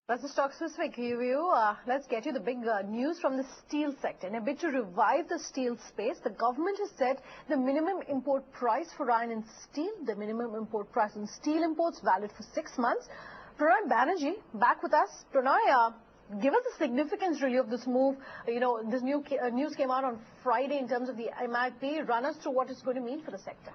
That's the stock specific review. Let's get you the big news from the steel sector. In a bid to revive the steel space, the government has set the minimum import price for iron and steel. The minimum import price on steel imports valid for 6 months. Pranay Banerjee back with us. Pranay, give us the significance really of this move. You know, this news came out on Friday in terms of the MIP. Run us through what it's going to mean for the sector.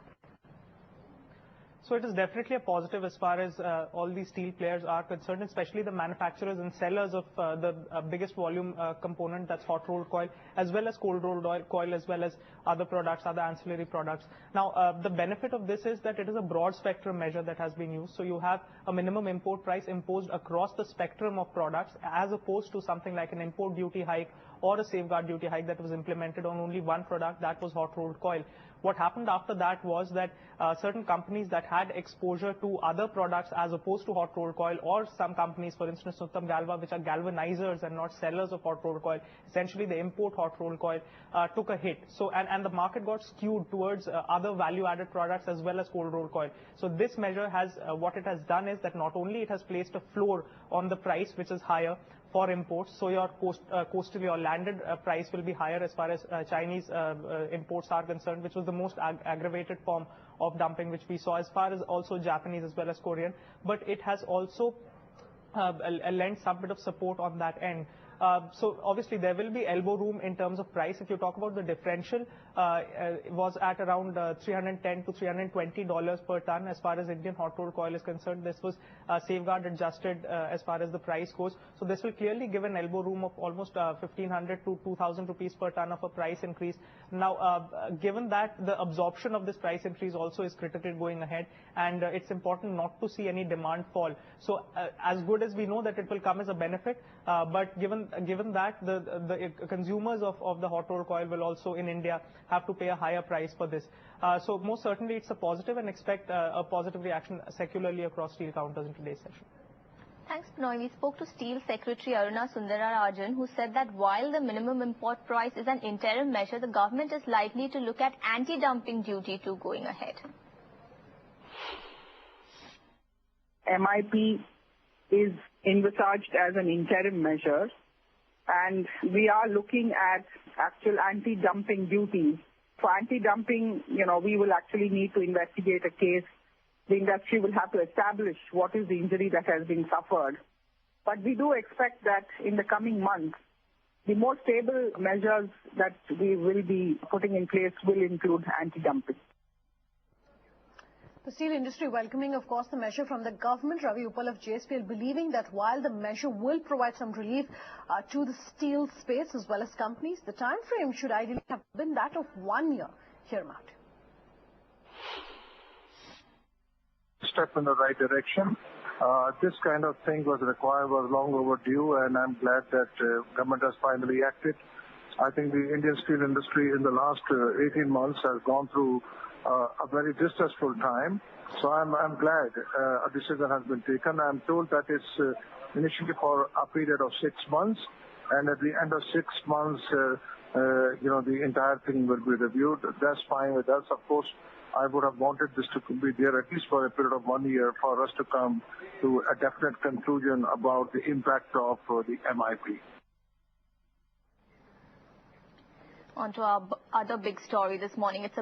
So it is definitely a positive as far as all these steel players are concerned, especially the manufacturers and sellers of the biggest volume component, that's hot rolled coil, as well as cold rolled coil, as well as other products, other ancillary products. Now, the benefit of this is that it is a broad spectrum measure that has been used. So you have a minimum import price imposed across the spectrum of products, as opposed to something like an import duty hike or a safeguard duty hike that was implemented on only one product, that was hot rolled coil. What happened after that was that certain companies that had exposure to other products as opposed to hot rolled coil, or some companies, for instance, Uttam Galva, which are galvanizers and not sellers of hot rolled coil, essentially they import hot rolled coil, took a hit. So, and the market got skewed towards other value-added products as well as cold rolled coil. So this measure has, what it has done is that not only it has placed a floor on the price, which is higher for imports, so your coastal, your landed price will be higher as far as Chinese imports are concerned, which was the most aggravated form of dumping which we saw, as far as also Japanese as well as Korean. But it has also lent some bit of support on that end. So obviously there will be elbow room in terms of price. If you talk about the differential, was at around $310 to $320 per ton as far as Indian hot rolled coil is concerned. This was safeguard adjusted as far as the price goes. So this will clearly give an elbow room of almost 1,500 to 2,000 rupees per ton of a price increase. Now, given that the absorption of this price increase also is critical going ahead, and it's important not to see any demand fall. So as good as we know that it will come as a benefit, but given that the consumers of the hot rolled coil will also in India have to pay a higher price for this. So most certainly it's a positive, and expect a positive reaction secularly across steel counters in today's session. Thanks, Pranay. We spoke to Steel Secretary Aruna Sundararajan, who said that while the minimum import price is an interim measure, the government is likely to look at anti-dumping duty too going ahead. MIP is envisaged as an interim measure, and we are looking at actual anti-dumping duties. For anti-dumping, we will actually need to investigate a case. The industry will have to establish what is the injury that has been suffered. But we do expect that in the coming months, the more stable measures that we will be putting in place will include anti-dumping. The steel industry welcoming, of course, the measure from the government. Ravi Uppal of JSPL believing that while the measure will provide some relief to the steel space as well as companies, the time frame should ideally have been that of 1 year. Hear him out. Step in the right direction. This kind of thing was required, was long overdue, and I'm glad that government has finally acted. I think the Indian steel industry in the last 18 months has gone through a very distressful time. So I'm glad a decision has been taken. I'm told that it's initially for a period of 6 months, and at the end of 6 months, the entire thing will be reviewed. That's fine with us. Of course, I would have wanted this to be there at least for a period of 1 year for us to come to a definite conclusion about the impact of the MIP. On to our other big story this morning. It's